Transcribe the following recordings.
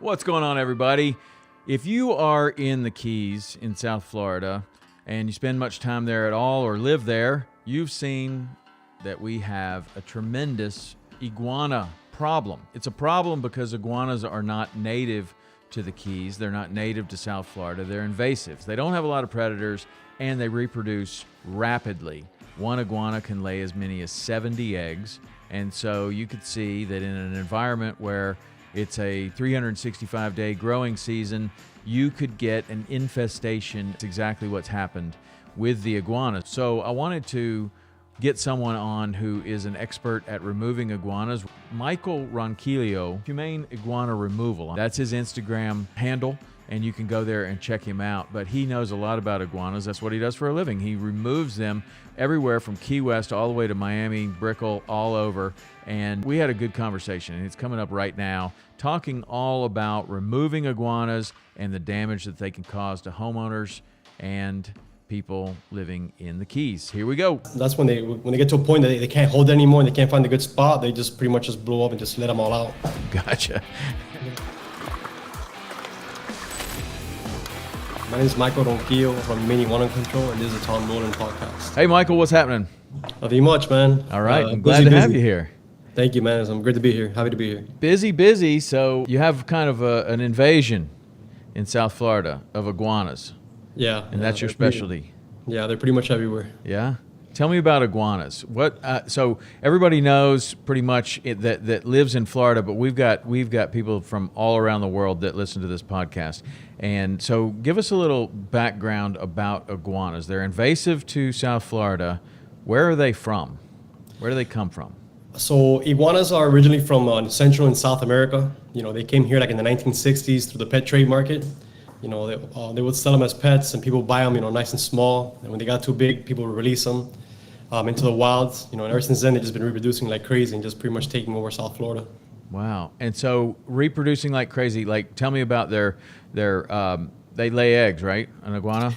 What's going on, everybody? If you are in the Keys in South Florida and you spend much time there at all or live there, you've seen that we have a tremendous iguana problem. It's a problem because iguanas are not native to the Keys. They're not native to South Florida. They're invasives. They don't have a lot of predators, and they reproduce rapidly. One iguana can lay as many as 70 eggs, and so you could see that in an environment where it's a 365-day growing season, you could get an infestation. It's exactly what's happened with the iguana. So I wanted to get someone on who is an expert at removing iguanas. Michael Ronquillo, Humane Iguana Removal. That's his Instagram handle, and you can go there and check him out. But he knows a lot about iguanas. That's what he does for a living. He removes them everywhere from Key West all the way to Miami, Brickell, all over. And we had a good conversation, and it's coming up right now, talking all about removing iguanas and the damage that they can cause to homeowners and people living in the Keys. Here we go. That's when they get to a point that they can't hold it anymore and they can't find a good spot, they just pretty much just blow up and just let them all out. Gotcha. My name is Michael Ronquillo from Humane Iguana Control, and this is a Tom Rowland podcast. Hey, Michael, what's happening? Nothing much, man. All right, I'm glad to have you here. Thank you, man. I'm great to be here. Happy to be here. Busy. So you have kind of an invasion in South Florida of iguanas. Yeah. And that's your specialty. They're pretty much everywhere. Yeah? Tell me about iguanas. So everybody knows pretty much that lives in Florida, but we've got people from all around the world that listen to this podcast. And so give us a little background about iguanas. They're invasive to South Florida. Where are they from? Where do they come from? So iguanas are originally from Central and South America. You know, they came here like in the 1960s through the pet trade market. You know, they would sell them as pets, and people would buy them, you know, nice and small. And when they got too big, people would release them into the wilds. You know, and ever since then, they've just been reproducing like crazy and just pretty much taking over South Florida. Wow. And so reproducing like crazy, like tell me about their they lay eggs, right? An iguana?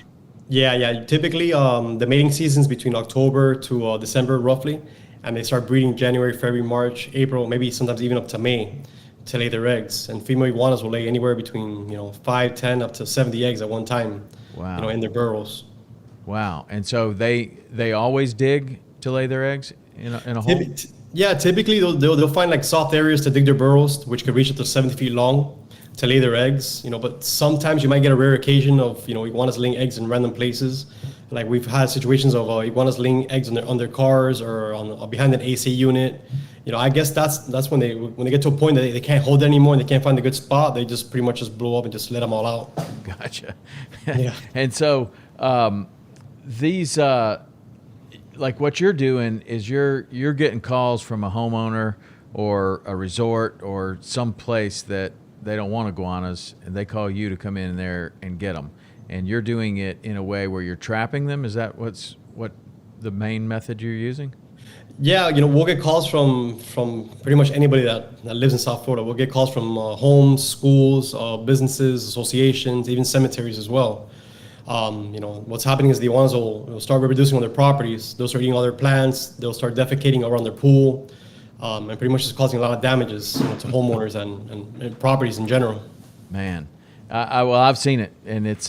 Yeah. Typically, the mating season's between October to December, roughly. And they start breeding January, February, March, April, maybe sometimes even up to May to lay their eggs. And female iguanas will lay anywhere between, 5, 10, up to 70 eggs at one time. Wow. In their burrows. Wow. And so they always dig to lay their eggs in a hole? Yeah, typically they'll find like soft areas to dig their burrows, which could reach up to 70 feet long to lay their eggs. But sometimes you might get a rare occasion of, iguanas laying eggs in random places. Like we've had situations of iguanas laying eggs on their cars or behind an AC unit. I guess that's when they get to a point that they can't hold it anymore and they can't find a good spot, they just pretty much just blow up and just let them all out. Gotcha. Yeah. And so these like what you're doing is you're getting calls from a homeowner or a resort or some place that they don't want iguanas, and they call you to come in there and get them. And you're doing it in a way where you're trapping them. Is that what the main method you're using? Yeah, we'll get calls from pretty much anybody that lives in South Florida. We'll get calls from homes, schools, businesses, associations, even cemeteries as well. What's happening is the iguanas will start reproducing on their properties. They'll start eating all their plants. They'll start defecating around their pool, and pretty much just causing a lot of damages to homeowners and properties in general. Man. I've seen it, and it's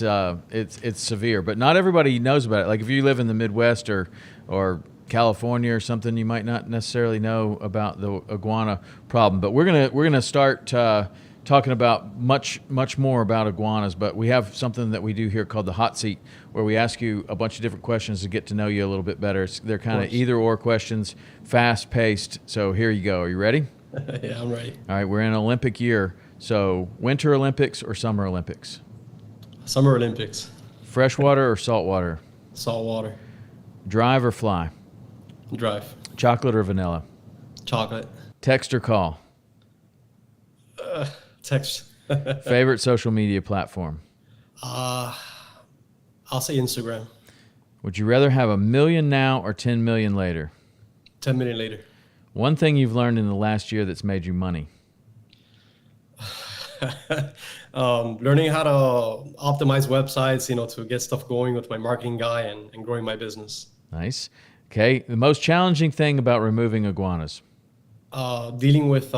severe, but not everybody knows about it. Like if you live in the Midwest or California or something, you might not necessarily know about the iguana problem. But we're gonna start talking about much more about iguanas. But we have something that we do here called the hot seat, where we ask you a bunch of different questions to get to know you a little bit better. They're kind of either or questions, fast paced. So here you go. Are you ready? Yeah, I'm ready. All right, we're in an Olympic year. So Winter Olympics or Summer Olympics? Summer Olympics. Freshwater or saltwater? Saltwater. Drive or fly? Drive. Chocolate or vanilla? Chocolate. Text or call? Text. Favorite social media platform? I'll say Instagram. Would you rather have 1 million now or 10 million later? 10 million later. One thing you've learned in the last year that's made you money? Learning how to optimize websites, to get stuff going with my marketing guy and growing my business. Nice. Okay. The most challenging thing about removing iguanas? Dealing with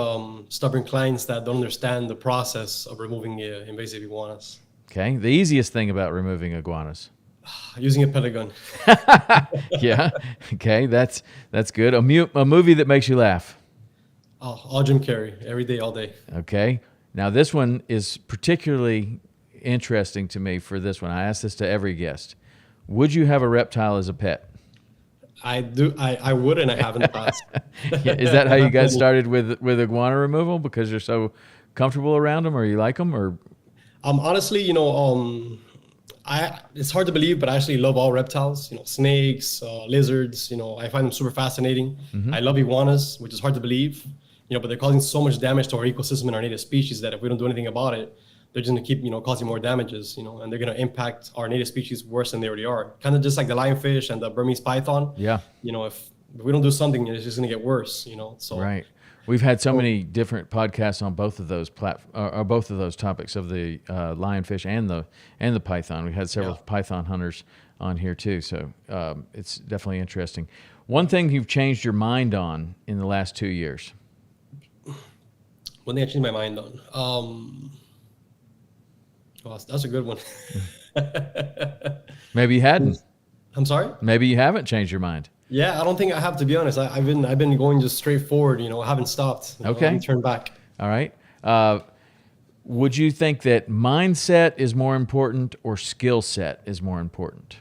stubborn clients that don't understand the process of removing invasive iguanas. Okay. The easiest thing about removing iguanas. Using a pellet gun. Yeah. Okay. That's good. A movie that makes you laugh. All Jim Carrey, every day, all day. Okay. Now this one is particularly interesting to me for this one. I ask this to every guest. Would you have a reptile as a pet? I do. I would, and I have in the past. Yeah, is that how you guys started with iguana removal? Because you're so comfortable around them, or you like them, or Honestly, it's hard to believe, but I actually love all reptiles. Snakes, lizards. I find them super fascinating. I love iguanas, which is hard to believe. But they're causing so much damage to our ecosystem and our native species that if we don't do anything about it, they're just going to keep, causing more damages, and they're going to impact our native species worse than they already are. Kind of just like the lionfish and the Burmese python. yeah, If we don't do something, it's just going to get worse, So right. We've had so many different podcasts on both of those both of those topics of the lionfish and the python. We had several python hunters on here too, so it's definitely interesting. One thing you've changed your mind on in the last 2 years. One thing I changed my mind on. Well, that's a good one. Maybe you hadn't. I'm sorry? Maybe you haven't changed your mind. Yeah, I don't think I have, to be honest. I've been going just straight forward. I haven't stopped. Okay. I haven't turned back. All right. Would you think that mindset is more important or skill set is more important?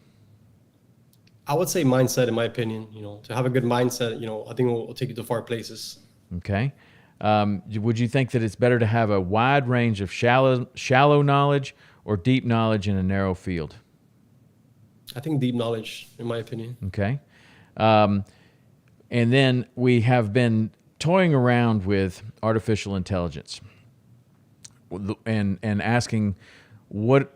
I would say mindset, in my opinion. To have a good mindset, I think it will take you to far places. Okay. Would you think that it's better to have a wide range of shallow knowledge or deep knowledge in a narrow field? I think deep knowledge, in my opinion. Okay. And then we have been toying around with artificial intelligence and asking what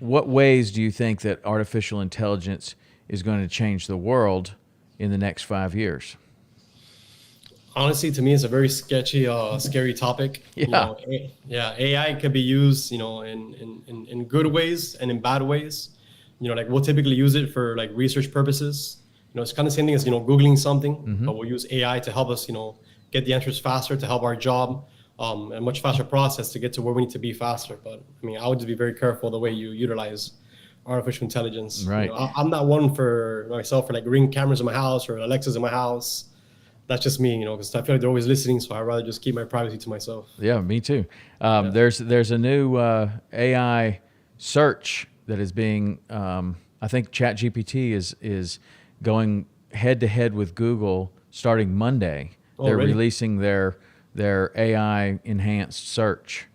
ways do you think that artificial intelligence is going to change the world in the next 5 years? Honestly, to me, it's a very sketchy, scary topic. Yeah. AI could be used, in good ways and in bad ways. Like we'll typically use it for like research purposes. It's kind of the same thing as, Googling something, but we'll use AI to help us, get the answers faster, to help our job, a much faster process to get to where we need to be faster. But I would just be very careful the way you utilize artificial intelligence. Right. I'm not one for myself for like Ring cameras in my house or Alexas in my house. That's just me, because I feel like they're always listening, so I'd rather just keep my privacy to myself. Yeah, me too. There's a new AI search that is being, I think ChatGPT is going head to head with Google starting Monday. They're really? releasing their AI enhanced search.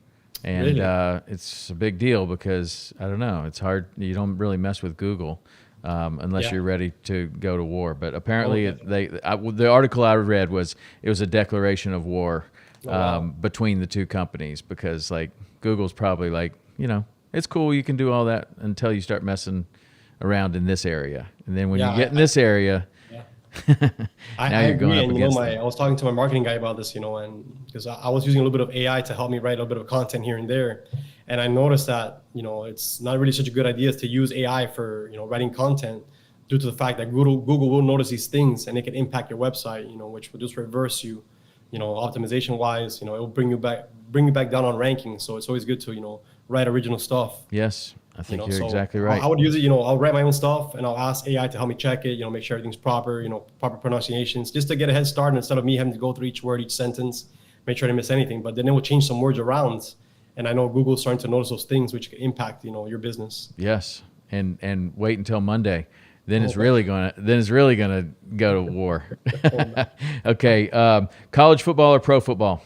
And Really? It's a big deal because, I don't know, it's hard. You don't really mess with Google unless you're ready to go to war. But apparently the article I read was it was a declaration of war between the two companies because like Google's probably like, it's cool. You can do all that until you start messing around in this area. And then when you get in this area, now you're going up against them. I was talking to my marketing guy about this, and because I was using a little bit of AI to help me write a little bit of content here and there. And I noticed that, it's not really such a good idea to use AI for, writing content due to the fact that Google will notice these things and it can impact your website, which will just reverse you, optimization wise, it will bring you back down on ranking. So it's always good to, write original stuff. Yes, I think you're exactly right. I would use it, I'll write my own stuff and I'll ask AI to help me check it, make sure everything's proper, proper pronunciations, just to get a head start instead of me having to go through each word, each sentence, make sure I didn't miss anything. But then it will change some words around. And I know Google's starting to notice those things which can impact, your business. Yes. And wait until Monday. Then it's really gonna go to war. Okay. College football or pro football?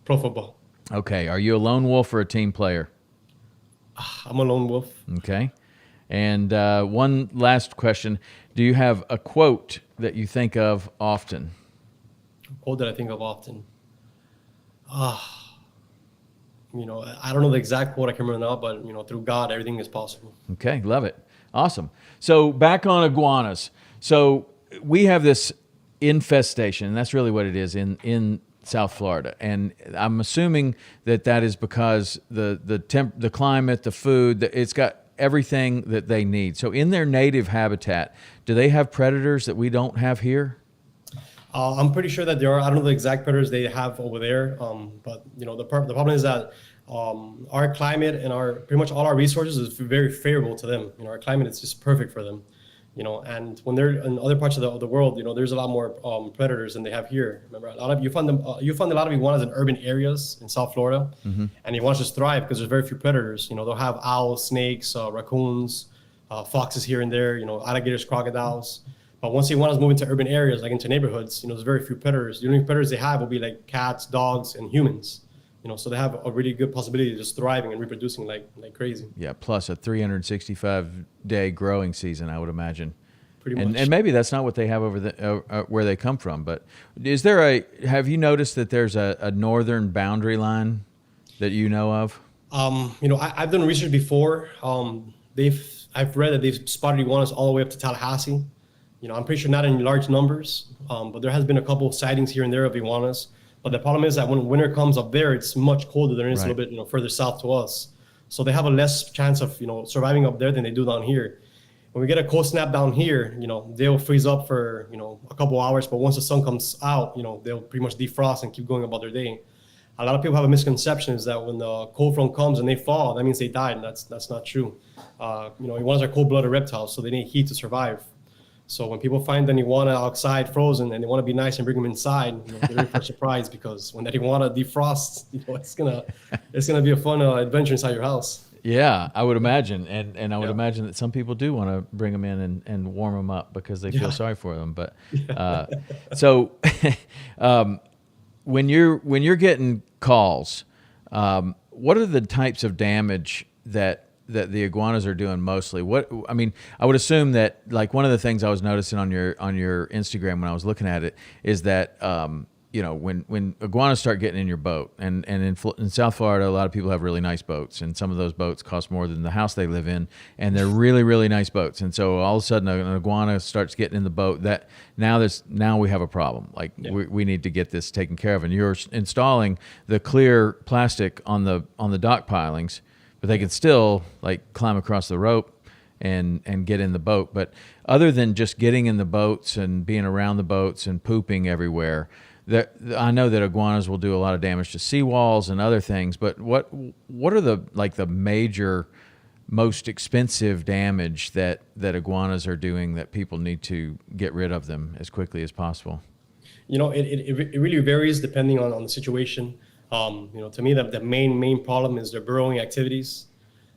Pro football. Okay. Are you a lone wolf or a team player? I'm a lone wolf. Okay. And one last question. Do you have a quote that you think of often? A quote that I think of often. I don't know the exact quote, I can remember now, but, through God, everything is possible. Okay. Love it. Awesome. So back on iguanas. So we have this infestation, and that's really what it is in South Florida. And I'm assuming that is because the climate, the food, it's got everything that they need. So in their native habitat, do they have predators that we don't have here? I'm pretty sure that there are. I don't know the exact predators they have over there. But the problem is that our climate and our pretty much all our resources is very favorable to them. Our climate is just perfect for them. And when they're in other parts of the world, there's a lot more predators than they have here. Remember, you find a lot of iguanas in urban areas in South Florida, and iguanas just thrive because there's very few predators. They'll have owls, snakes, raccoons, foxes here and there. Alligators, crocodiles. But once the iguanas move into urban areas, like into neighborhoods, there's very few predators. The only predators they have will be like cats, dogs, and humans. So they have a really good possibility of just thriving and reproducing like crazy. Yeah, plus a 365-day growing season, I would imagine. Pretty much. And maybe that's not what they have over where they come from. But have you noticed that there's a northern boundary line that you know of? I've done research before. I've read that they've spotted iguanas all the way up to Tallahassee. I'm pretty sure not in large numbers, but there has been a couple of sightings here and there of iguanas. But the problem is that when winter comes up there, it's much colder than it is a little bit further south to us. So they have a less chance of surviving up there than they do down here. When we get a cold snap down here, they'll freeze up for a couple hours. But once the sun comes out, they'll pretty much defrost and keep going about their day. A lot of people have a misconception is that when the cold front comes and they fall, that means they died. And that's not true. Iguanas are cold-blooded reptiles, so they need heat to survive. So when people find an iguana outside frozen and they want to be nice and bring them inside, they're in for a surprise because when that iguana defrosts, it's gonna be a fun adventure inside your house. Yeah, I would imagine, and I would imagine that some people do want to bring them in and warm them up because they feel sorry for them. But so when you're getting calls, what are the types of damage that the iguanas are doing mostly? I would assume that like one of the things I was noticing on your Instagram when I was looking at it is that when iguanas start getting in your boat, and in South Florida, a lot of people have really nice boats, and some of those boats cost more than the house they live in, and they're really, really nice boats. And so all of a sudden an iguana starts getting in the boat. That now we have a problem. Like we need to get this taken care of. And you're installing the clear plastic on the dock pilings, but they can still like climb across the rope and get in the boat. But other than just getting in the boats and being around the boats and pooping everywhere, I know that iguanas will do a lot of damage to seawalls and other things. But what are the major, most expensive damage that iguanas are doing that people need to get rid of them as quickly as possible? It really varies depending on the situation. To me, the main problem is their burrowing activities.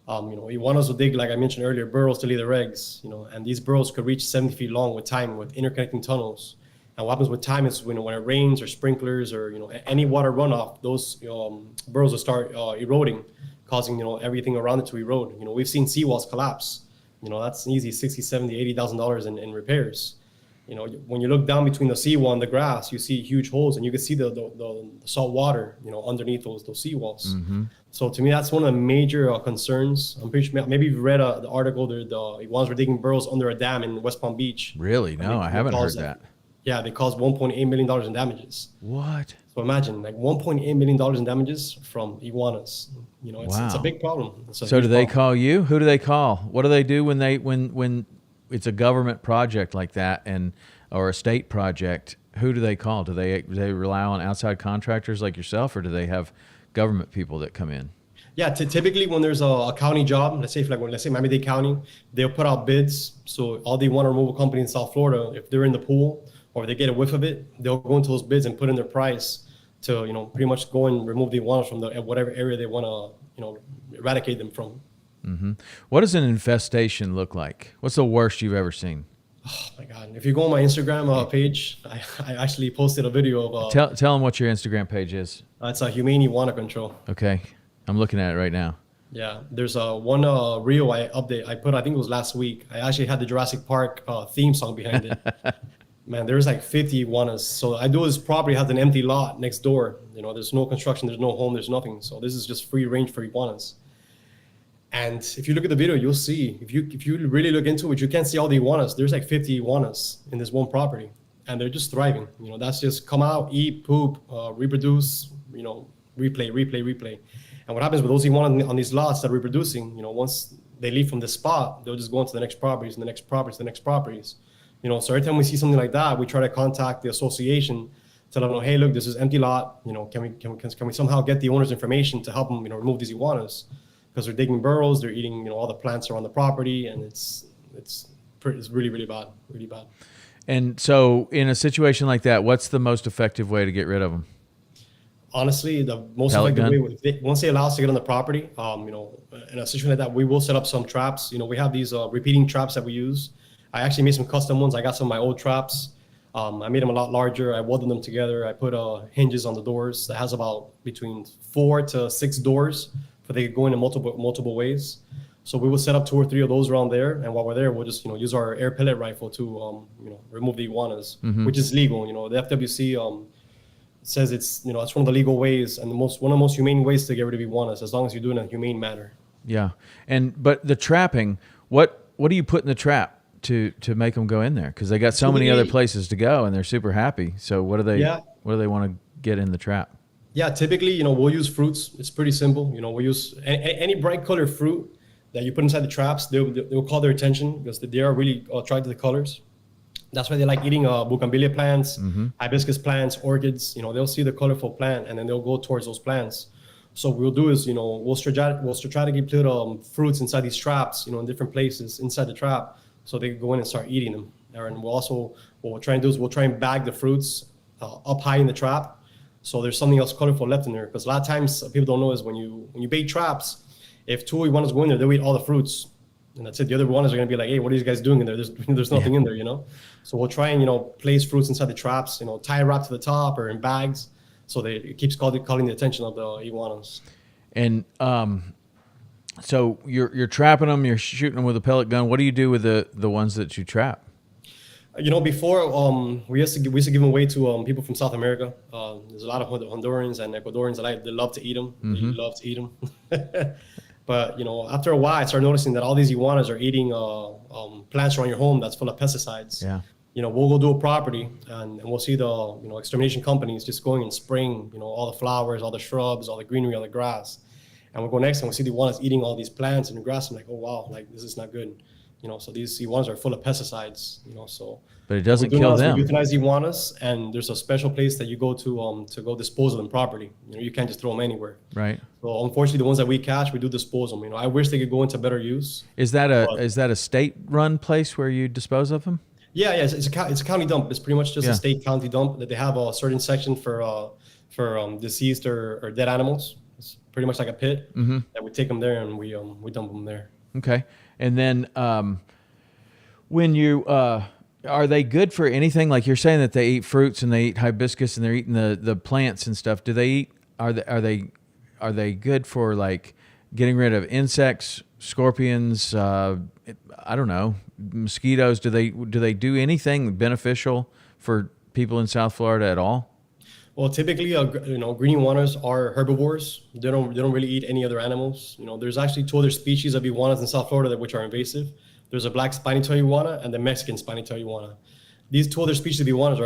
Iguanas will dig, like I mentioned earlier, burrows to lay their eggs, and these burrows could reach 70 feet long with time with interconnecting tunnels. And what happens with time is when it rains or sprinklers or, any water runoff, those burrows will start eroding, causing, everything around it to erode. We've seen seawalls collapse. That's easy, $60,000, $70,000, $80,000 in repairs. When you look down between the seawall and the grass, you see huge holes, and you can see the salt water, underneath those seawalls. Mm-hmm. So to me, that's one of the major concerns. I'm pretty sure maybe you've read the article. The iguanas were digging burrows under a dam in West Palm Beach. Really? No, I haven't heard that. Yeah, they caused $1.8 million in damages. What? So imagine like $1.8 million in damages from iguanas. It's a big problem. So do they call you? Who do they call? What do they do when it's a government project like that or a state project? Who do they call? Do they rely on outside contractors like yourself, or do they have government people that come in? Yeah, typically when there's a county job, let's say Miami-Dade County, they'll put out bids. So all the iguana removal companies in South Florida, if they're in the pool or if they get a whiff of it, they'll go into those bids and put in their price to pretty much go and remove the iguanas from whatever area they want to eradicate them from. Mm-hmm. What does an infestation look like? What's the worst you've ever seen? Oh my God! If you go on my Instagram page, I actually posted a video of. Tell them what your Instagram page is. It's a Humane Iguana Control. Okay, I'm looking at it right now. Yeah, there's one reel I put. I think it was last week. I actually had the Jurassic Park theme song behind it. Man, there's like 50 iguanas. So I do this property has an empty lot next door. There's no construction, there's no home, there's nothing. So this is just free range for iguanas. And if you look at the video, you'll see, if you really look into it, you can't see all the iguanas. There's like 50 iguanas in this one property, and they're just thriving. That's just come out, eat, poop, reproduce, replay. And what happens with those iguanas on these lots that are reproducing, once they leave from the spot, they'll just go into the next properties and the next properties, the next properties. So every time we see something like that, we try to contact the association to let them know, hey, look, this is empty lot. Can we somehow get the owner's information to help them, remove these iguanas, because they're digging burrows, they're eating, all the plants around the property, and it's really, really bad, really bad. And so, in a situation like that, what's the most effective way to get rid of them? Honestly, the most effective way, once they allow us to get on the property, in a situation like that, we will set up some traps. We have these repeating traps that we use. I actually made some custom ones. I got some of my old traps. I made them a lot larger. I welded them together. I put hinges on the doors that has about between 4 to 6 doors, so they could go in multiple ways. So we will set up 2 or 3 of those around there, and while we're there, we'll just use our air pellet rifle to remove the iguanas, which is legal. The FWC says it's it's one of the legal ways and one of the most humane ways to get rid of iguanas, as long as you do it in a humane manner. Yeah, but the trapping, what do you put in the trap to make them go in there? Because they got so many other places to go, and they're super happy. So what do they want to get in the trap? Yeah, typically we'll use fruits. It's pretty simple. We'll use any bright colored fruit that you put inside the traps. They'll call their attention because they are really attracted to the colors. That's why they like eating bougainvillea plants, hibiscus plants, orchids. They'll see the colorful plant and then they'll go towards those plants. So what we'll do is, we'll strategically put fruits inside these traps, in different places inside the trap, so they can go in and start eating them. And what we'll try and do is we'll try and bag the fruits up high in the trap, so there's something else colorful left in there. Because a lot of times people don't know is when you bait traps, if 2 iguanas go in there, they'll eat all the fruits. And that's it. The other iguanas are going to be like, hey, what are you guys doing in there? There's nothing in there, So we'll try and, place fruits inside the traps, tie a wrap to the top or in bags, so that it keeps calling the attention of the iguanas. And so you're trapping them, you're shooting them with a pellet gun. What do you do with the ones that you trap? Before we used to give them away to people from South America. There's a lot of Hondurans and Ecuadorians that they love to eat them. They love to eat them. But after a while, I started noticing that all these iguanas are eating plants around your home that's full of pesticides. Yeah. We'll go do a property and we'll see the extermination companies just going and spraying all the flowers, all the shrubs, all the greenery on the grass. And we'll go next and we'll see the iguanas eating all these plants and the grass. I'm like, oh wow, like this is not good. So these iguanas are full of pesticides. But it doesn't kill them. We euthanize iguanas, and there's a special place that you go to go dispose of them properly. You can't just throw them anywhere. Right. So unfortunately, the ones that we catch, we do dispose them. I wish they could go into better use. Is that a state-run place where you dispose of them? Yeah. It's a county dump. It's pretty much just a state county dump that they have a certain section for deceased or dead animals. It's pretty much like a pit that we take them there and we dump them there. Okay. And then when you are they good for anything? Like you're saying that they eat fruits and they eat hibiscus and they're eating the plants and stuff. Do they eat? Are they good for like getting rid of insects, scorpions? I don't know, mosquitoes. Do they do anything beneficial for people in South Florida at all? Well, typically, green iguanas are herbivores. They don't really eat any other animals. There's actually 2 other species of iguanas in South Florida which are invasive. There's a black spiny-tailed iguana and the Mexican spiny-tailed iguana. These 2 other species of iguanas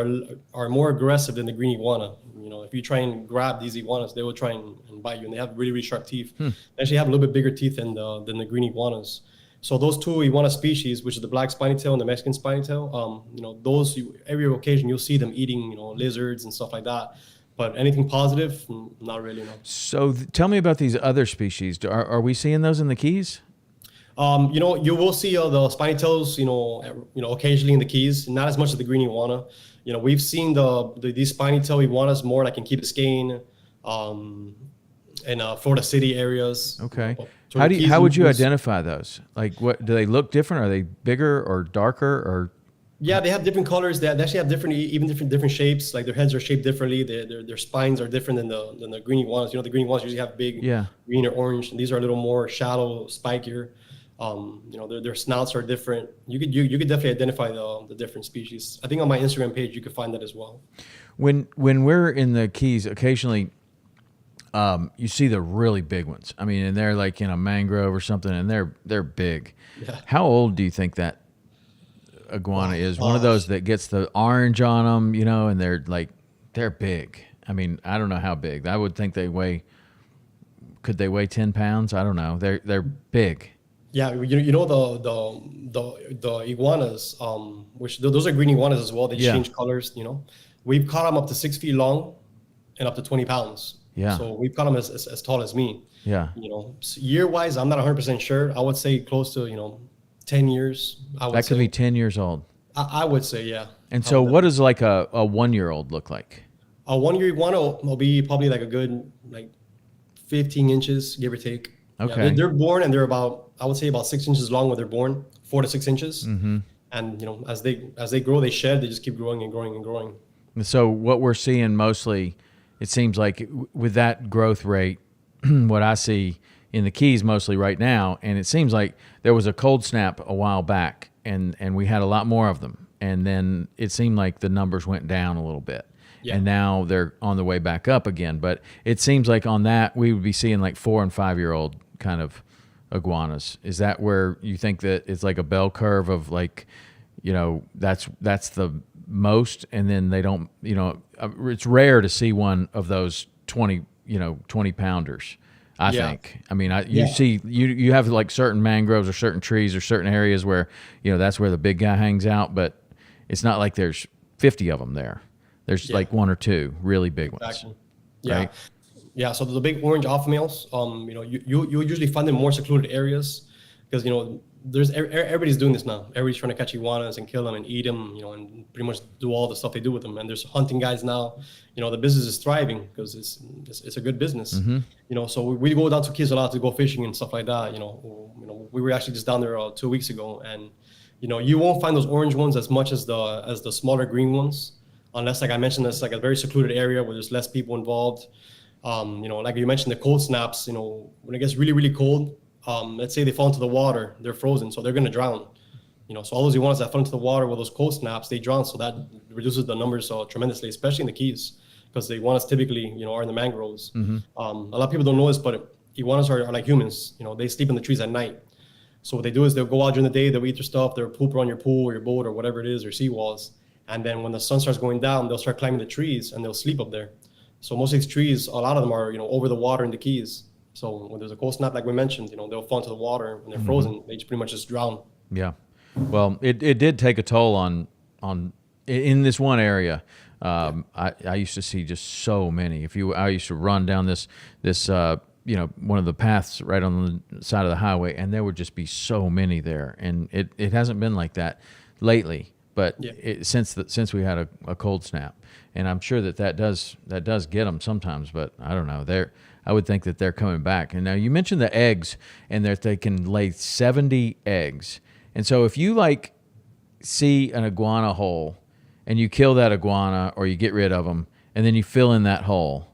are more aggressive than the green iguana. If you try and grab these iguanas, they will try and bite you, and they have really, really sharp teeth. They actually have a little bit bigger teeth than the green iguanas. So those 2 iguana species, which is the black spiny-tail and the Mexican spiny-tail, those every occasion you'll see them eating, lizards and stuff like that. But anything positive, not really. No. So tell me about these other species. Are we seeing those in the Keys? You will see the spiny-tails, occasionally in the Keys, not as much as the green iguana. We've seen these spiny-tailed iguanas more like in Key Biscayne, in Florida City areas. Okay. How would you identify those? Like, what do they look different? Are they bigger or darker or? Yeah, they have different colors. They actually have different shapes. Like their heads are shaped differently. Their spines are different than the green iguanas. The green iguanas usually have big green or orange, and these are a little more shallow, spikier. Their snouts are different. You could definitely identify the different species. I think on my Instagram page you could find that as well. When we're in the Keys, occasionally you see the really big ones. I mean, and they're like in a mangrove or something, and they're big. Yeah. How old do you think that iguana is? One of those that gets the orange on them, and they're big. I mean, I don't know how big. I would think could they weigh 10 pounds? I don't know. They're big. Yeah, you know the iguanas, which those are green iguanas as well. They just Yeah. change colors. You know, we've caught them up to 6 feet long and up to 20 pounds. Yeah. So we've caught them as tall as me. Yeah. You know, year wise, I'm not 100% sure. I would say close to 10 years. I would That could say. be 10 years old. I would say, yeah. And I so would what does like a 1-year-old look like? A 1 year iguana will be probably like a good like 15 inches, give or take. Yeah, Okay. they're born and they're about, I would say about 6 inches long when they're born, 4 to 6 inches. Mm-hmm. And as they grow, they shed. They just keep growing and growing and growing. And so what we're seeing mostly, it seems like with that growth rate, what I see in the Keys mostly right now, and it seems like there was a cold snap a while back, and we had a lot more of them, and then it seemed like the numbers went down a little bit. Yeah. And now they're on the way back up again. But it seems like on that we would be seeing like 4 and 5-year-old kind of iguanas. Is that where you think that it's like a bell curve of like, that's the most, and then they don't, it's rare to see one of those 20 pounders. I think. I mean, you see, you have like certain mangroves or certain trees or certain areas where, that's where the big guy hangs out, but it's not like there's 50 of them there. There's like 1 or 2 really big ones. Exactly. Yeah. Right? Yeah. So the big orange alpha males, you usually find them in more secluded areas because, everybody's doing this now. Everybody's trying to catch iguanas and kill them and eat them, and pretty much do all the stuff they do with them. And there's hunting guys now. The business is thriving because it's a good business. Mm-hmm. So we go down to Keys a lot to go fishing and stuff like that. We were actually just down there 2 weeks ago, and you won't find those orange ones as much as the smaller green ones, unless, like I mentioned, it's like a very secluded area where there's less people involved. Like you mentioned, the cold snaps. When it gets really, really cold, let's say they fall into the water, they're frozen, so they're going to drown. So all those iguanas that fall into the water with those cold snaps, they drown. So that reduces the numbers tremendously, especially in the Keys, because the iguanas typically, are in the mangroves. Mm-hmm. A lot of people don't know this, but iguanas are like humans. They sleep in the trees at night. So what they do is they'll go out during the day, they'll eat their stuff, they'll poop around your pool or your boat or whatever it is, or seawalls. And then when the sun starts going down, they'll start climbing the trees and they'll sleep up there. So most of these trees, a lot of them are, over the water in the Keys. So when there's a cold snap, like we mentioned, they'll fall into the water and they're frozen. They just pretty much just drown. Yeah. Well, it did take a toll on in this one area. I used to see just so many. I used to run down this one of the paths right on the side of the highway, and there would just be so many there. And it hasn't been like that lately, but since we had a cold snap, and I'm sure that does get them sometimes, but I don't know. I would think that they're coming back. And now you mentioned the eggs, and that they can lay 70 eggs. And so if you like see an iguana hole and you kill that iguana or you get rid of them and then you fill in that hole,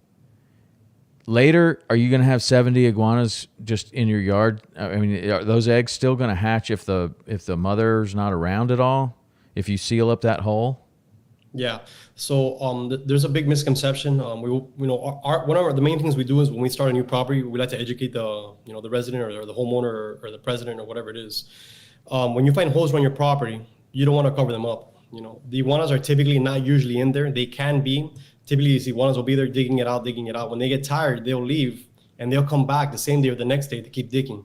later, are you going to have 70 iguanas just in your yard? I mean, are those eggs still going to hatch if the mother's not around at all? If you seal up that hole? Yeah. So there's a big misconception. One of the main things we do is when we start a new property, we like to educate the resident or the homeowner or the president or whatever it is. When you find holes around your property, you don't want to cover them up. The iguanas are typically not usually in there. They can be. Typically, these iguanas will be there digging it out. When they get tired, they'll leave and they'll come back the same day or the next day to keep digging.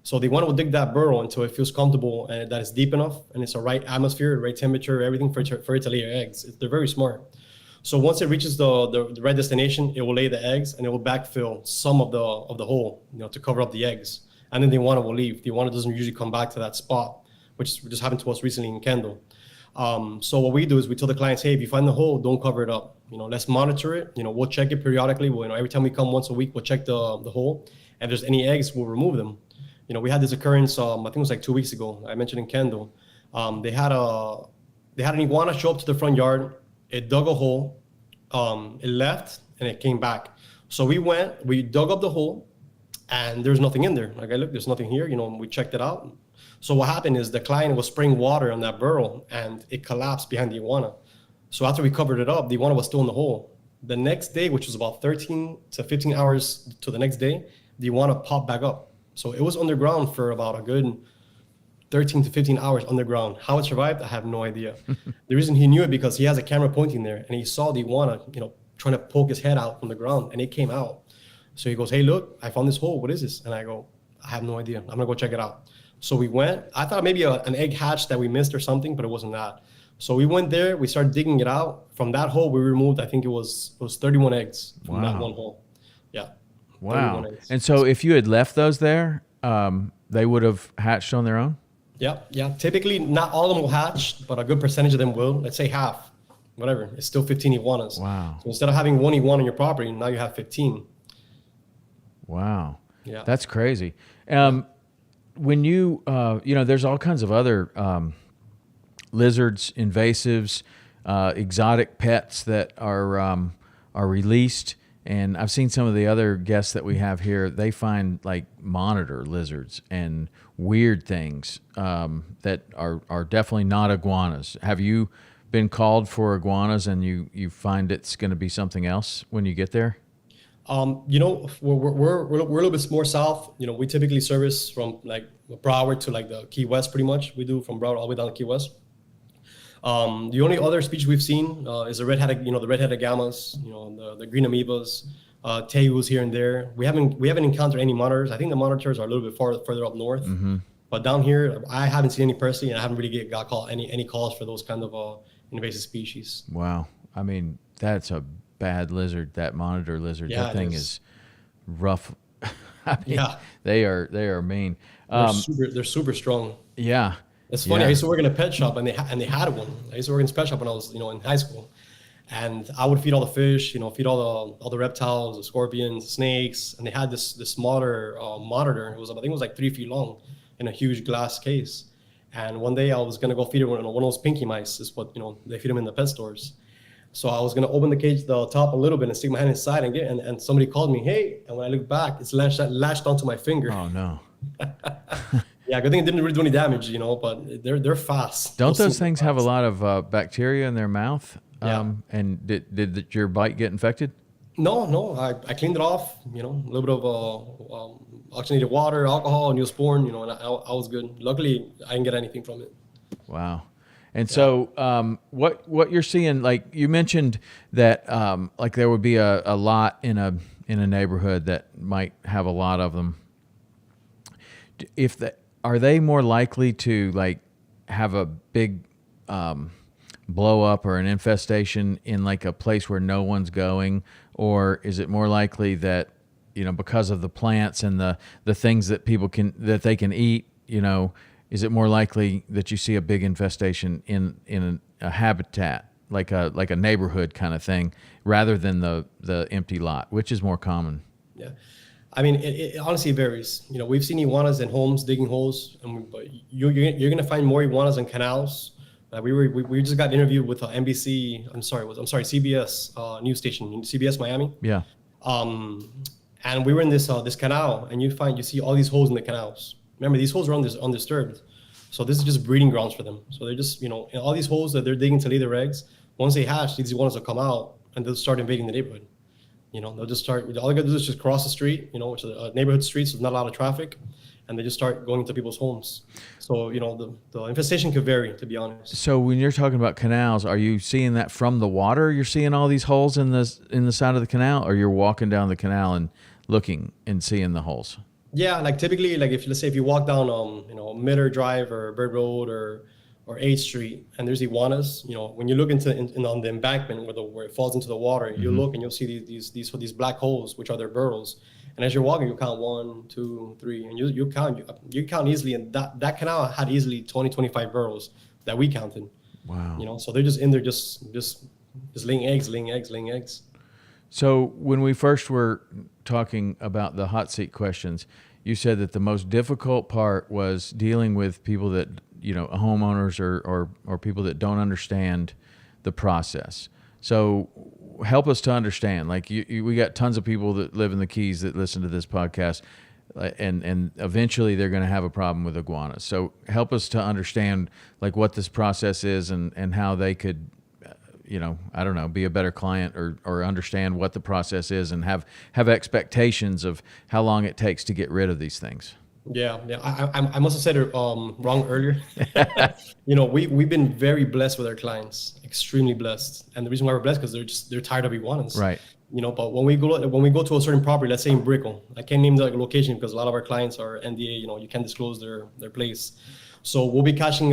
So the iguana will dig that burrow until it feels comfortable and that it's deep enough and it's the right atmosphere, the right temperature, everything for it to lay your eggs. They're very smart. So once it reaches the right destination, it will lay the eggs and it will backfill some of the hole, to cover up the eggs. And then the iguana will leave. The iguana doesn't usually come back to that spot, which just happened to us recently in Kendall. So what we do is we tell the clients, hey, if you find the hole, don't cover it up. Let's monitor it. We'll check it periodically. Every time we come once a week, we'll check the hole. And if there's any eggs, we'll remove them. We had this occurrence, I think it was like 2 weeks ago. I mentioned in Kendall. They had an iguana show up to the front yard. It dug a hole. It left and it came back. So we dug up the hole and there's nothing in there. Like, look, there's nothing here. We checked it out. So what happened is the client was spraying water on that burrow and it collapsed behind the iguana. So after we covered it up, the iguana was still in the hole. The next day, which was about 13 to 15 hours to the next day, the iguana popped back up. So it was underground for about a good 13 to 15 hours underground. How it survived, I have no idea. The reason he knew it because he has a camera pointing there and he saw the iguana, trying to poke his head out from the ground and it came out. So he goes, hey, look, I found this hole. What is this? And I go, I have no idea. I'm gonna go check it out. So we went. I thought maybe an egg hatch that we missed or something, but it wasn't that. So we went there. We started digging it out. From that hole, we removed, I think it was 31 eggs from that one hole. Yeah. Wow. And so if you had left those there, they would have hatched on their own? Yeah. Typically, not all of them will hatch, but a good percentage of them will. Let's say half, whatever. It's still 15 iguanas. Wow. So instead of having one iguana on your property, now you have 15. Wow. Yeah. That's crazy. When there's all kinds of other lizards, invasives, exotic pets that are released. And I've seen some of the other guests that we have here. They find like monitor lizards and weird things that are definitely not iguanas. Have you been called for iguanas and you find it's going to be something else when you get there? We're a little bit more south. We typically service from like Broward to like the Key West, pretty much. We do from Broward all the way down to Key West. The only other species we've seen is the red-headed gammas, the green amoebas, tegus here and there. We haven't encountered any monitors. I think the monitors are a little bit further up north. Mm-hmm. But down here, I haven't seen any personally, and I haven't really got any calls for those kind of invasive species. Wow, I mean that's a bad lizard. That monitor lizard. Yeah, that thing is rough. I mean, yeah, they are mean. They're super strong. Yeah. It's funny. Yeah. I used to work in a pet shop, and they had one. I used to work in a pet shop when I was, in high school, and I would feed all the fish, feed all the reptiles, the scorpions, the snakes, and they had this smaller monitor. I think it was like 3 feet long, in a huge glass case. And one day I was gonna go feed it one of those pinky mice. Is what they feed them in the pet stores. So I was gonna open the cage, the top a little bit, and stick my hand inside and somebody called me, hey. And when I looked back, it's latched onto my finger. Oh no. Yeah, good thing it didn't really do any damage, but they're fast. Don't those things have a lot of bacteria in their mouth? Yeah. And did your bite get infected? No. I cleaned it off. A little bit of oxygenated water, alcohol, Neosporin. And I was good. Luckily, I didn't get anything from it. Wow. And so, what you're seeing, like you mentioned that, like there would be a lot in a neighborhood that might have a lot of them. Are they more likely to like have a big blow up or an infestation in like a place where no one's going, or is it more likely that because of the plants and the things that they can eat, is it more likely that you see a big infestation in a habitat like a neighborhood kind of thing rather than the empty lot, which is more common? Yeah. I mean, it honestly varies. We've seen iguanas in homes digging holes, but you're going to find more iguanas in canals. We just got interviewed with CBS news station, CBS Miami. Yeah. And we were in this canal, and you see all these holes in the canals. Remember, these holes are undisturbed, so this is just breeding grounds for them. So they're just in all these holes that they're digging to lay their eggs. Once they hatch, these iguanas will come out and they'll start invading the neighborhood. They'll just start. All they gotta do is just cross the street, which is a neighborhood street, so there's not a lot of traffic, and they just start going into people's homes. So the infestation could vary, to be honest. So when you're talking about canals, are you seeing that from the water? You're seeing all these holes in the side of the canal, or you're walking down the canal and looking and seeing the holes? Yeah, like typically, like let's say if you walk down Miller Drive or Bird Road or 8th Street, and there's iguanas. When you look on the embankment where it falls into the water, mm-hmm. You look and you'll see these black holes, which are their burrows. And as you're walking, you count 1, 2, 3, and you count easily. And that canal had easily 20, 25 burrows that we counted. Wow. So they're just in there, just laying eggs. So when we first were talking about the hot seat questions, you said that the most difficult part was dealing with people that homeowners or people that don't understand the process. So help us to understand. Like we got tons of people that live in the Keys that listen to this podcast, and eventually they're going to have a problem with iguanas. So help us to understand like what this process is and how they could, I don't know, be a better client or understand what the process is and have expectations of how long it takes to get rid of these things. Yeah. I must have said it wrong earlier. We've been very blessed with our clients, extremely blessed. And the reason why we're blessed because they're tired of iguanas. Right. you know. But when we go to a certain property, let's say in Brickell, I can't name the location because a lot of our clients are NDA. You know, you can't disclose their place. So we'll be catching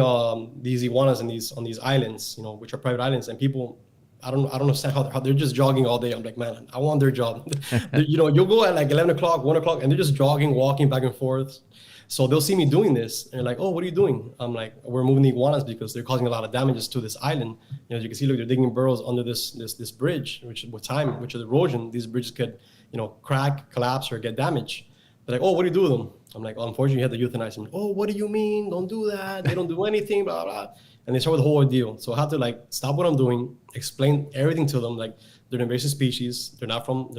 these iguanas on these islands, you know, which are private islands, and people. I don't understand how they're just jogging all day. I'm like, man, I want their job. You know, you'll go at like 11 o'clock, 1 o'clock, and they're just jogging, walking back and forth. So they'll see me doing this, and they're like, oh, what are you doing? I'm like, we're moving the iguanas because they're causing a lot of damages to this island. You know, as you can see, look, they're digging burrows under this bridge, which with time, which is erosion, these bridges could, you know, crack, collapse, or get damaged. They're like, oh, what do you do with them? I'm like, unfortunately, you have to euthanize them. Oh, what do you mean? Don't do that. They don't do anything, blah, blah. And they start with the whole ordeal. So I have to like stop what I'm doing, explain everything to them. Like, they're an invasive species. They're not from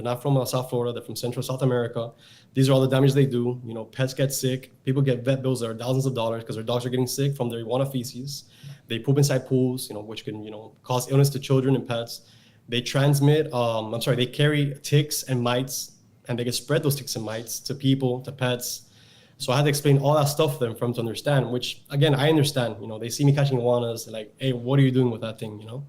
South Florida. They're from Central South America. These are all the damage they do. You know, pets get sick. People get vet bills that are thousands of dollars because their dogs are getting sick from their iguana feces. They poop inside pools, you know, which can, you know, cause illness to children and pets. They transmit, they carry ticks and mites, and they can spread those ticks and mites to people, to pets. So I had to explain all that stuff to them for them to understand, which, again, I understand. You know, they see me catching iguanas, they're like, hey, what are you doing with that thing, you know?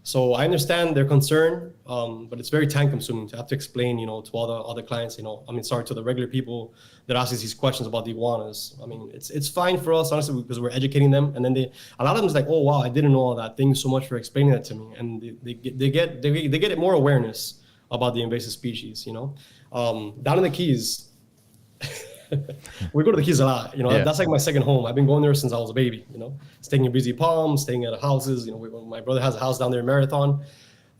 So I understand their concern, but it's very time consuming to have to explain, you know, to all the other clients, you know, to the regular people that ask us these questions about the iguanas. I mean, it's fine for us, honestly, because we're educating them. And then a lot of them is like, oh, wow, I didn't know all that. Thank you so much for explaining that to me. And they get it more awareness about the invasive species, you know. Down in the Keys, we go to the Keys a lot, you know. Yeah. That's like my second home. I've been going there since I was a baby, you know, staying in Breezy Palm, staying at houses. You know, my brother has a house down there in Marathon.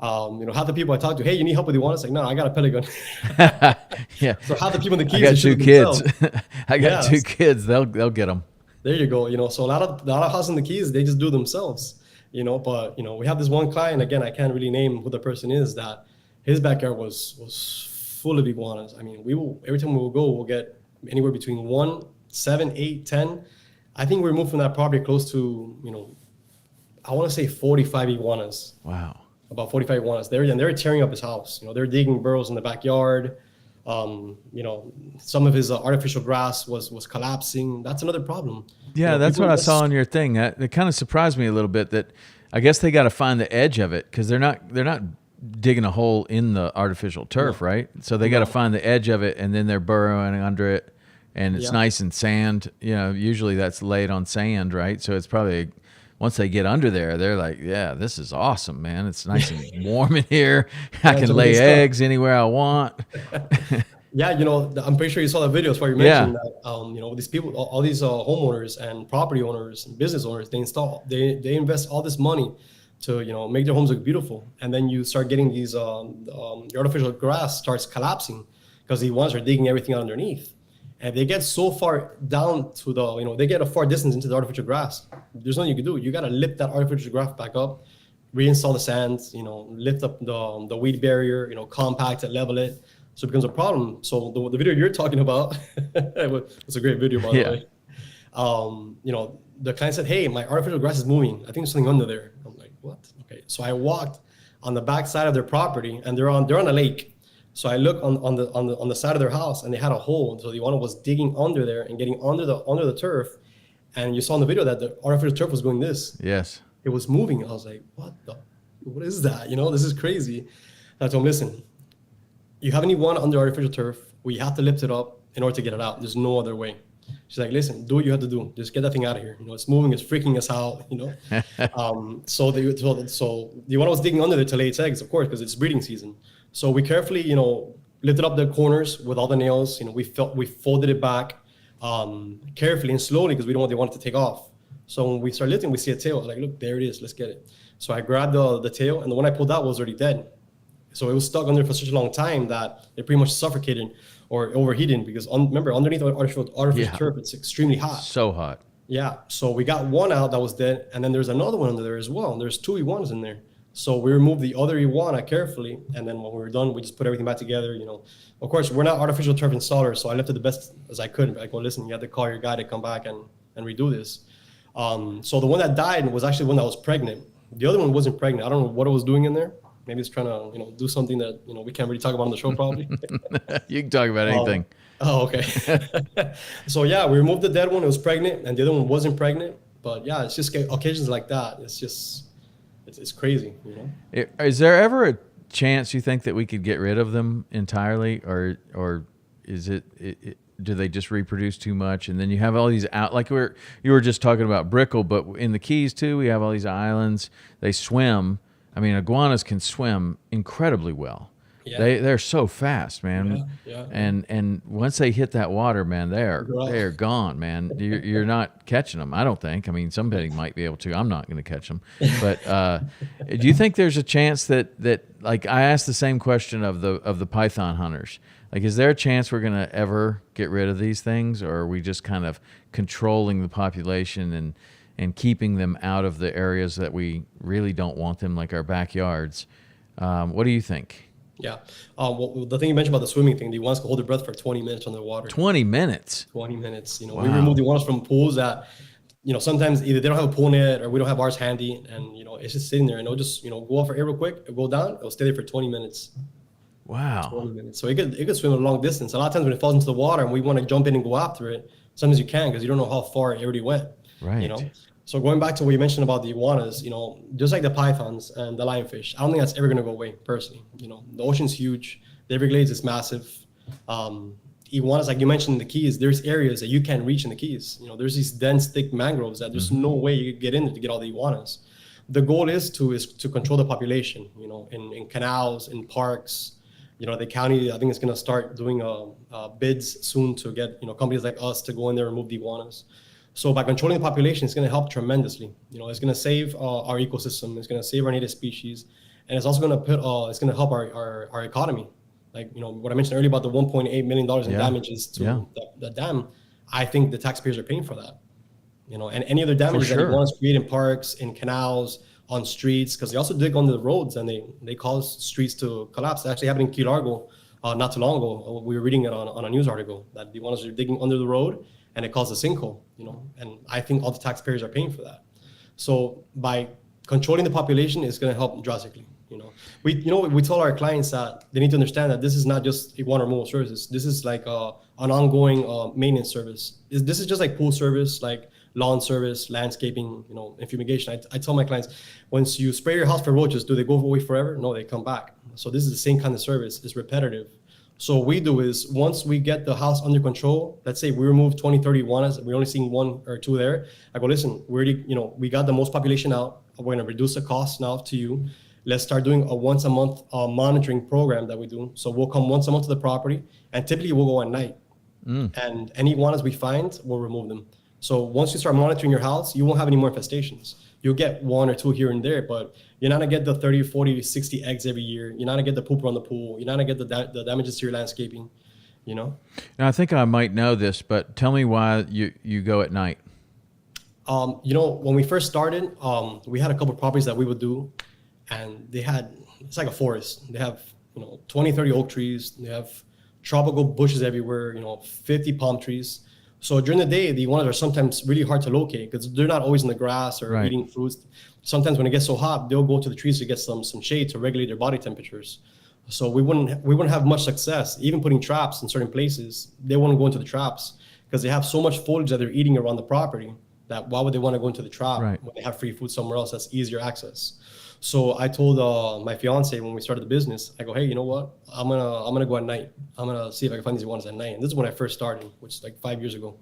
You know, half the people I talk to, hey, you need help with iguanas? Like, no, I got a pellet gun. Yeah. So half the people in the Keys, I got two kids. I got two kids. They'll get them. There you go. You know, so a lot of houses in the Keys, they just do themselves. You know, but you know, we have this one client. Again, I can't really name who the person is. That his backyard was full of iguanas. I mean, every time we will go, we'll get anywhere between 1, 7, 8, 10. I think we moved from that property close to, you know, I want to say 45 iguanas. Wow. About 45 iguanas. They're tearing up his house. You know, they're digging burrows in the backyard. You know, some of his artificial grass was collapsing. That's another problem. Yeah, you know, that's what I saw on your thing. It kind of surprised me a little bit that I guess they got to find the edge of it because they're not digging a hole in the artificial turf, right? So they got to find the edge of it, and then they're burrowing under it, and it's nice and sand. You know, usually that's laid on sand, right? So it's probably once they get under there, they're like, yeah, this is awesome, man. It's nice and warm in here. I can lay eggs anywhere I want. Yeah, you know, I'm pretty sure you saw the videos where you mentioned that, you know, these people, all these homeowners and property owners and business owners, they invest all this money to, you know, make their homes look beautiful. And then you start getting these, the artificial grass starts collapsing because the ones are digging everything underneath. And they get so far down to the, you know, they get a far distance into the artificial grass. There's nothing you can do. You got to lift that artificial grass back up, reinstall the sand, you know, lift up the weed barrier, you know, compact it, level it. So it becomes a problem. So the video you're talking about, it's a great video, by the way. You know, the client said, hey, my artificial grass is moving. I think there's something under there. I'm like, what? Okay. So I walked on the back side of their property, and they're on a lake. So I look on the side of their house, and they had a hole. So the iguana was digging under there and getting under the turf. And you saw in the video that the artificial turf was going this. Yes. It was moving. I was like, what is that? You know, this is crazy. I told him, listen, you have an iguana under artificial turf. We have to lift it up in order to get it out. There's no other way. She's like, listen, do what you have to do. Just get that thing out of here. You know, it's moving. It's freaking us out. You know. So the iguana was digging under there to lay its eggs, of course, because it's breeding season. So we carefully, you know, lifted up the corners with all the nails. You know, we folded it back carefully and slowly because we don't want the iguana to take off. So when we start lifting, we see a tail. I was like, look, there it is. Let's get it. So I grabbed the tail, and the one I pulled out was already dead. So it was stuck under for such a long time that it pretty much suffocated or overheated because remember, underneath the artificial turf, it's extremely hot. So hot. Yeah. So we got one out that was dead, and then there's another one under there as well. And there's 2 iguanas in there. So we removed the other iguana carefully, and then when we were done, we just put everything back together. You know, of course, we're not artificial turf installers, so I left it the best as I could. Like, well, listen, you have to call your guy to come back and redo this. So the one that died was actually one that was pregnant. The other one wasn't pregnant. I don't know what it was doing in there. Maybe it's trying to, you know, do something that, you know, we can't really talk about on the show probably. You can talk about anything. Okay. So yeah, we removed the dead one. It was pregnant, and the other one wasn't pregnant. But yeah, it's just occasions like that. It's just, it's crazy, you know. Is there ever a chance you think that we could get rid of them entirely, or is do they just reproduce too much? And then you have all these out, like you were just talking about Brickell, but in the Keys too, we have all these islands. They swim. I mean, iguanas can swim incredibly well. Yeah. They're so fast, man. Yeah. And once they hit that water, man, they're gone, man. You're not catching them, I don't think. I mean, somebody might be able to. I'm not going to catch them. But do you think there's a chance that like I asked the same question of the python hunters? Like, is there a chance we're going to ever get rid of these things, or are we just kind of controlling the population and keeping them out of the areas that we really don't want them, like our backyards? What do you think? Yeah. Well, the thing you mentioned about the swimming thing, the iguanas can hold their breath for 20 minutes underwater. 20 minutes? 20 minutes. You know, wow. We remove the iguanas from pools that, you know, sometimes either they don't have a pool net or we don't have ours handy, and, you know, it's just sitting there, and it'll just, you know, go off for air real quick, it'll go down, it'll stay there for 20 minutes. Wow. 20 minutes. So it could swim a long distance. A lot of times when it falls into the water and we want to jump in and go after it, sometimes you can, because you don't know how far it already went. Right. You know? So going back to what you mentioned about the iguanas, you know, just like the pythons and the lionfish, I don't think that's ever going to go away, personally. You know, the ocean's huge. The Everglades is massive. Iguanas, like you mentioned in the Keys, there's areas that you can't reach in the Keys. You know, there's these dense, thick mangroves that there's no way you could get in there to get all the iguanas. The goal is to control the population, you know, in canals, in parks. You know, the county, I think, is going to start doing bids soon to get, you know, companies like us to go in there and remove the iguanas. So by controlling the population, it's going to help tremendously. You know, it's going to save our ecosystem. It's going to save our native species, and it's also going to it's going to help our economy. Like, you know, what I mentioned earlier about the $1.8 million in damages to the dam. I think the taxpayers are paying for that. You know, and any other damages that iguanas create in parks, in canals, on streets, because they also dig under the roads and they cause streets to collapse. It actually happened in Key Largo not too long ago. We were reading it on a news article that the iguanas are digging under the road, and it caused a sinkhole, you know, and I think all the taxpayers are paying for that. So by controlling the population, it's going to help drastically. You know, we tell our clients that they need to understand that this is not just iguana removal services. This is like an ongoing maintenance service. This is just like pool service, like lawn service, landscaping, you know, and fumigation. I tell my clients, once you spray your house for roaches, do they go away forever? No, they come back. So this is the same kind of service. It's repetitive. So what we do is, once we get the house under control, let's say we remove 20, 30 iguanas, we're only seeing 1 or 2 there. I go, listen, we already, you know, we got the most population out. We're going to reduce the cost now to you. Let's start doing a once a month monitoring program that we do. So we'll come once a month to the property, and typically we'll go at night. And any iguanas we find, we'll remove them. So once you start monitoring your house, you won't have any more infestations. You'll get 1 or 2 here and there, but you're not gonna get the 30, 40, 60 eggs every year. You're not gonna get the poop around the pool. You're not gonna get the damages to your landscaping, you know? Now, I think I might know this, but tell me why you go at night. You know, when we first started, we had a couple of properties that we would do, and it's like a forest. They have, you know, 20, 30 oak trees. They have tropical bushes everywhere, you know, 50 palm trees. So during the day, the iguanas are sometimes really hard to locate because they're not always in the grass or eating fruits. Sometimes when it gets so hot, they'll go to the trees to get some shade to regulate their body temperatures. So we wouldn't have much success. Even putting traps in certain places, they wouldn't go into the traps because they have so much foliage that they're eating around the property that why would they want to go into the trap when they have free food somewhere else that's easier access? So I told my fiance when we started the business, I go, hey, you know what? I'm gonna go at night. I'm gonna see if I can find these iguanas at night. And this is when I first started, which is like 5 years ago.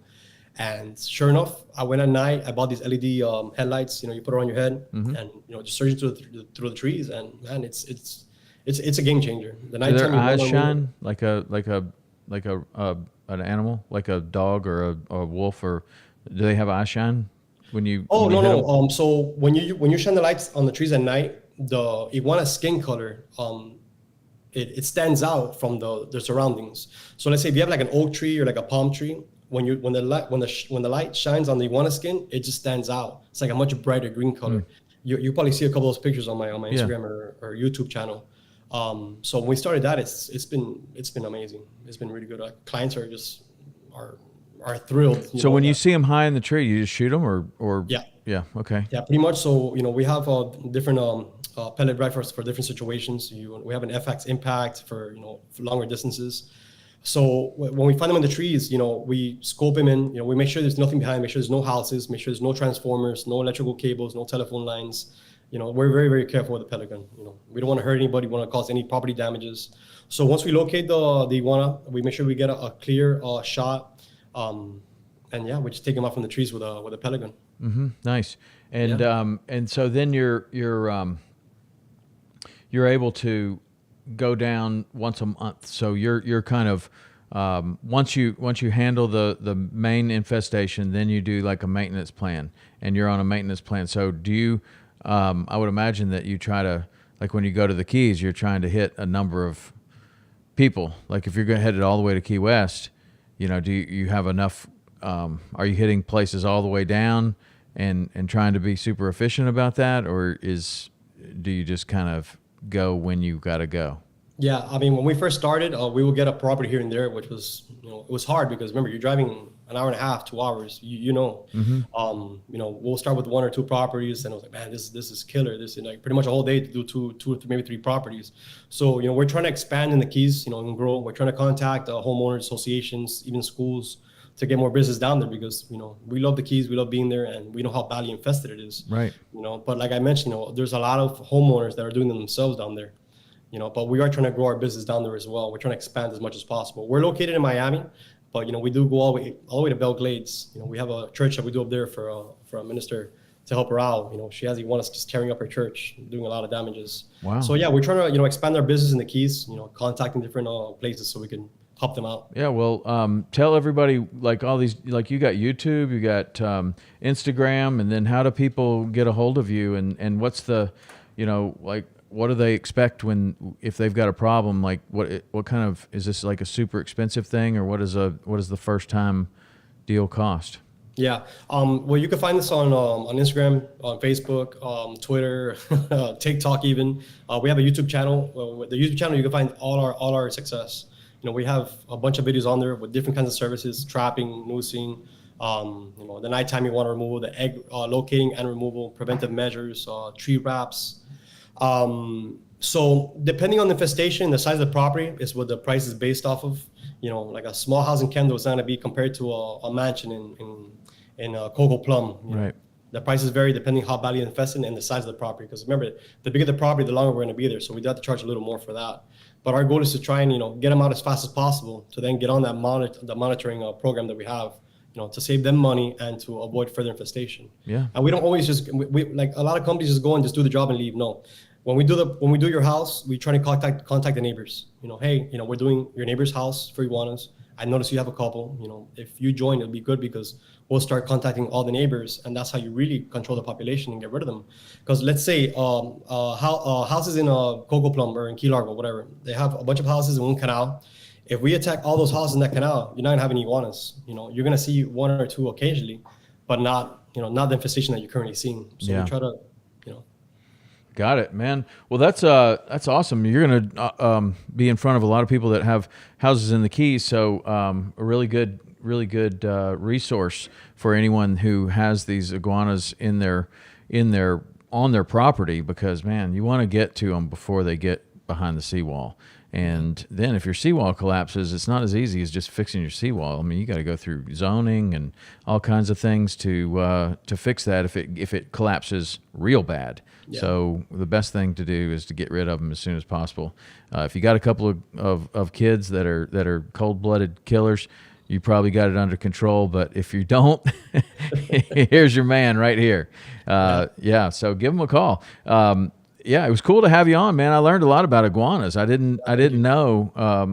And sure enough, I went at night. I bought these LED headlights. You know, you put it on your head, and you know, just searching through the trees. And man, it's a game changer. The nighttime. Do their eyes shine like an animal, like a dog or a wolf, or do they have eye shine? No. So when you shine the lights on the trees at night, the iguana skin color, it stands out from the surroundings. So let's say if you have like an oak tree or like a palm tree, when the light shines on the iguana skin, it just stands out. It's like a much brighter green color. You probably see a couple of those pictures on my Instagram or YouTube channel. So when we started that, it's been amazing. It's been really good. Our clients are thrilled. So when you see them high in the tree, you just shoot them, or yeah, okay, yeah, pretty much. So you know, we have different pellet rifles for different situations. We have an FX impact for for longer distances. So when we find them in the trees, we scope them in. We make sure there's nothing behind. Make sure there's no houses. Make sure there's no transformers, no electrical cables, no telephone lines. we're very, very careful with the pellet gun. We don't want to hurt anybody. We want to cause any property damages. So once we locate the iguana, we make sure we get a clear shot. And yeah, we just take them out from the trees with a pellet gun. Mm-hmm. Nice. And so then you're able to go down once a month. So you're kind of once you handle the main infestation, then you do like a maintenance plan, and you're on a maintenance plan. So do you? I would imagine that you try to, like when you go to the Keys, you're trying to hit a number of people. Like if you're headed all the way to Key West, do you have enough? Are you hitting places all the way down and trying to be super efficient about that, or do you just kind of go when you got to go? Yeah, I mean, when we first started, we would get a property here and there, which was, it was hard because remember, you're driving an hour and a half, 2 hours. Mm-hmm. We'll start with 1 or 2 properties, and I was like, man, this is killer. This is like pretty much a whole day to do two or three, maybe 3 properties. So we're trying to expand in the Keys, and grow. We're trying to contact homeowners associations, even schools, to get more business down there because we love the Keys, we love being there, and we know how badly infested it is. Right. But like I mentioned, there's a lot of homeowners that are doing them themselves down there. But we are trying to grow our business down there as well. We're trying to expand as much as possible. We're located in Miami, but we do go all the way to Belle Glades. We have a church that we do up there for a minister to help her out. She has iguanas just tearing up her church, doing a lot of damages. Wow. So yeah, we're trying to expand our business in the Keys. Contacting different places so we can help them out. Yeah, well, tell everybody, like all these, like you got YouTube, you got Instagram, and then how do people get a hold of you, and what's the, like, what do they expect if they've got a problem? Like what kind of, is this like a super expensive thing, or what is the first time deal cost? Yeah. Well, you can find this on Instagram, on Facebook, Twitter, TikTok even. We have a YouTube channel. With the YouTube channel, you can find all our success. We have a bunch of videos on there with different kinds of services: trapping, noosing, the nighttime iguana removal, the egg locating and removal, preventive measures, tree wraps. So depending on the infestation, the size of the property is what the price is based off of. Like a small house in Kendall is not going to be compared to a mansion in Cocoa Plum. Right. The prices vary depending how badly infested and the size of the property. Because remember, the bigger the property, the longer we're going to be there. So we do have to charge a little more for that. But our goal is to try and get them out as fast as possible to then get on that monitoring program that we have. To save them money and to avoid further infestation. Yeah. And we don't always we like a lot of companies just go and just do the job and leave. No. When we do your house, we try to contact the neighbors. Hey, we're doing your neighbor's house for iguanas. I notice you have a couple. If you join, it'll be good because we'll start contacting all the neighbors, and that's how you really control the population and get rid of them. Because let's say houses in Cocoa Plum or in Key Largo, whatever, they have a bunch of houses in one canal. If we attack all those houses in that canal, you're not gonna have any iguanas. You're gonna see 1 or 2 occasionally, but not the infestation that you're currently seeing. So we try to, Got it, man. Well, that's awesome. You're gonna be in front of a lot of people that have houses in the Keys, so a really good resource for anyone who has these iguanas on their property, because man, you want to get to them before they get behind the seawall. And then if your seawall collapses, it's not as easy as just fixing your seawall. I mean, you got to go through zoning and all kinds of things to fix that if it collapses real bad. Yeah. So the best thing to do is to get rid of them as soon as possible. If you got a couple of kids that are cold-blooded killers, you probably got it under control. But if you don't, here's your man right here. So give them a call. Yeah, it was cool to have you on, man. I learned a lot about iguanas. I didn't know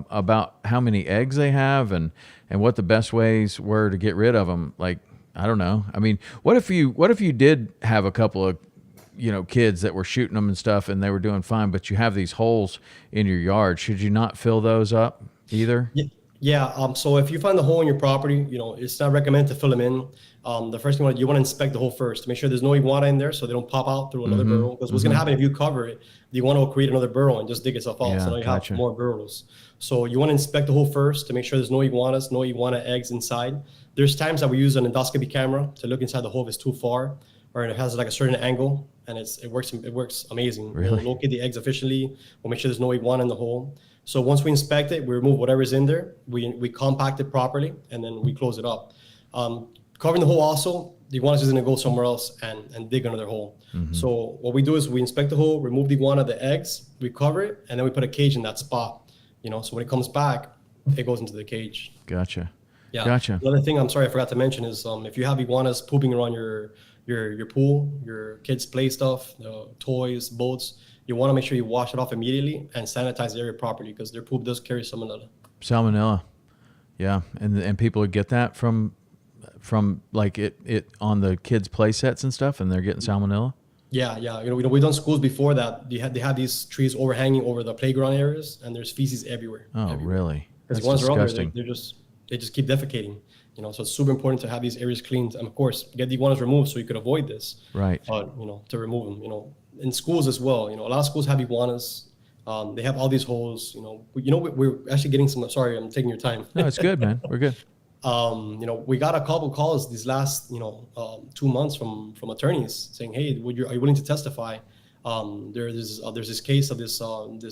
about how many eggs they have and what the best ways were to get rid of them. Like, I don't know. I mean, what if you did have a couple of kids that were shooting them and stuff and they were doing fine, but you have these holes in your yard? Should you not fill those up either? Yeah. So if you find the hole in your property, it's not recommended to fill them in. The first thing you want to inspect the hole first to make sure there's no iguana in there, so they don't pop out through another burrow. Because what's going to happen if you cover it, the iguana will create another burrow and just dig itself out. So now you have more burrows. So you want to inspect the hole first to make sure there's no iguanas, no iguana eggs inside. There's times that we use an endoscopy camera to look inside the hole if it's too far or it has like a certain angle, and it works amazing. Really? We'll locate the eggs efficiently. We'll make sure there's no iguana in the hole. So once we inspect it, we remove whatever's in there. We compact it properly, and then we close it up. Covering the hole also, the iguana's just gonna go somewhere else and dig another hole. So what we do is we inspect the hole, remove the iguana, the eggs, we cover it, and then we put a cage in that spot. So when it comes back, it goes into the cage. Gotcha. Yeah. Gotcha. Another thing I'm sorry I forgot to mention is if you have iguanas pooping around your pool, your kids' play stuff, toys, boats, you want to make sure you wash it off immediately and sanitize the area properly because their poop does carry salmonella. Salmonella. Yeah, and people would get that from like it on the kids' play sets and stuff, and they're getting salmonella. Yeah. We've done schools before that they have these trees overhanging over the playground areas, and there's feces everywhere. Oh, really? Because That's once they're up disgusting. there, they just keep defecating. So it's super important to have these areas cleaned, and of course, get the iguanas removed so you could avoid this. Right. To remove them. In schools as well. A lot of schools have iguanas. They have all these holes. We're actually getting some. Sorry, I'm taking your time. No, it's good, man. We're good. We got a couple calls these last 2 months from attorneys saying, hey, are you willing to testify? There's this case of this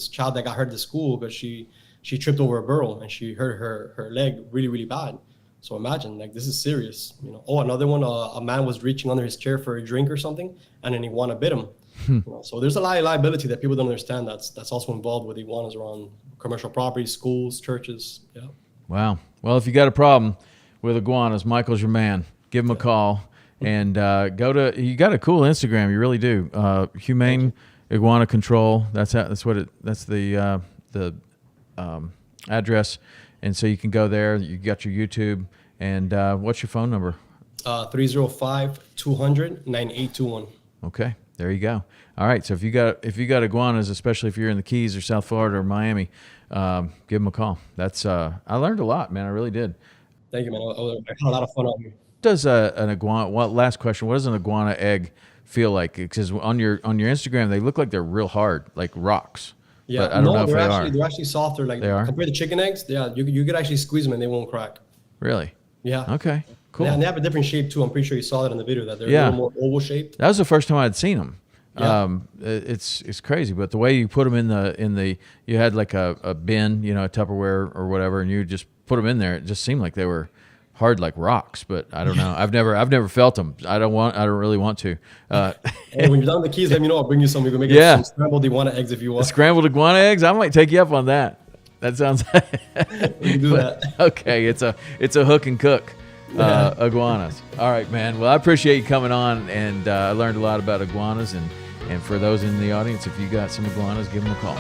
child that got hurt at the school because she tripped over a burrow and she hurt her leg really, really bad. So imagine, like, this is serious. Another one, a man was reaching under his chair for a drink or something, and an iguana bit him. So there's a lot of liability that people don't understand. That's also involved with iguanas around commercial properties, schools, churches. Yeah. Wow. Well, if you got a problem with iguanas, Michael's your man. Give him a call and you got a cool Instagram. You really do. Humane Iguana Control. That's the address. And so you can go there. You got your YouTube. And what's your phone number? 305-200-9821. Okay. There you go. All right. So if you got iguanas, especially if you're in the Keys or South Florida or Miami, give them a call. That's I learned a lot, man. I really did. Thank you, man. I had a lot of fun out here. Does an iguana? Last question. What does an iguana egg feel like? Because on your Instagram, they look like they're real hard, like rocks. Yeah, but I don't know if they are. They're actually softer. Like they are? Compared to chicken eggs. Yeah, you could actually squeeze them and they won't crack. Really? Yeah. Okay. Cool. Yeah, and they have a different shape too. I'm pretty sure you saw that in the video that they're a little more oval shaped. That was the first time I'd seen them. Yeah. It's crazy, but the way you put them in the you had like a bin, a Tupperware or whatever, and you just put them in there. It just seemed like they were hard like rocks, but I don't know. I've never felt them. I don't really want to. Hey, when you're down in the Keys, let me know. I'll bring you some. We can make some scrambled iguana eggs if you want. Scrambled iguana eggs. I might take you up on that. That sounds. We can do that. Okay, it's a hook and cook. Iguanas. All right, man. Well, I appreciate you coming on, and I learned a lot about iguanas. And for those in the audience, if you got some iguanas, give them a call.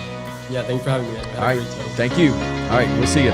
Yeah, thanks for having me, man. All right, thank you. All right, we'll see you.